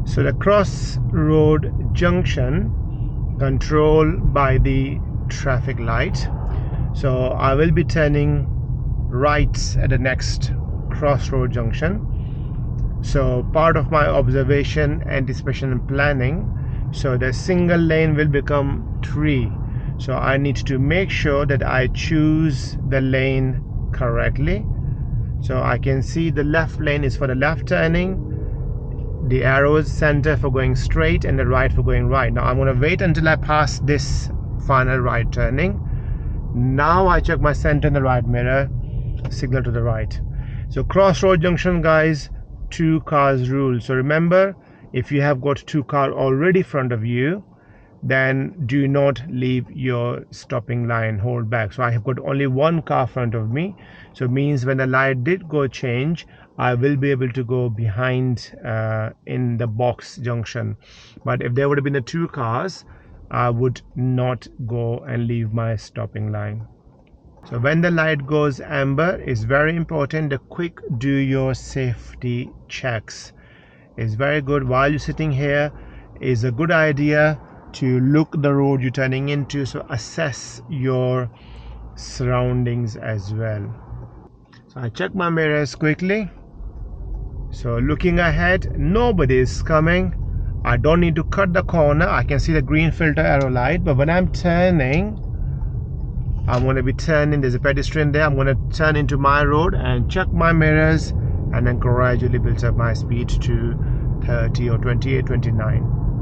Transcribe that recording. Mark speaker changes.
Speaker 1: So the crossroad junction controlled by the traffic light. So I will be turning right at the next crossroad junction. So part of my observation, anticipation and planning, so the single lane will become 3. So I need to make sure that I choose the lane correctly. So I can see the left lane is for the left turning, the arrows center for going straight, and the right for going right. Now I'm going to wait until I pass this final right turning. Now I check my center in the right mirror, signal to the right. So crossroad junction, guys, 2 cars rule. So remember, if you have got 2 cars already in front of you, then do not leave your stopping line, hold back. So I have got only 1 car in front of me, so it means when the light did go change, I will be able to go behind in the box junction. But if there would have been the 2 cars, I would not go and leave my stopping line. So when the light goes amber, it's very important to quick do your safety checks. It's very good while you're sitting here. Is a good idea to look the road you're turning into, so assess your surroundings as well. So I check my mirrors quickly. So looking ahead, nobody is coming. I don't need to cut the corner. I can see the green filter arrow light, but when I'm turning, I'm going to be turning, there's a pedestrian there, I'm going to turn into my road and check my mirrors, and then gradually build up my speed to 30 or 28, 29.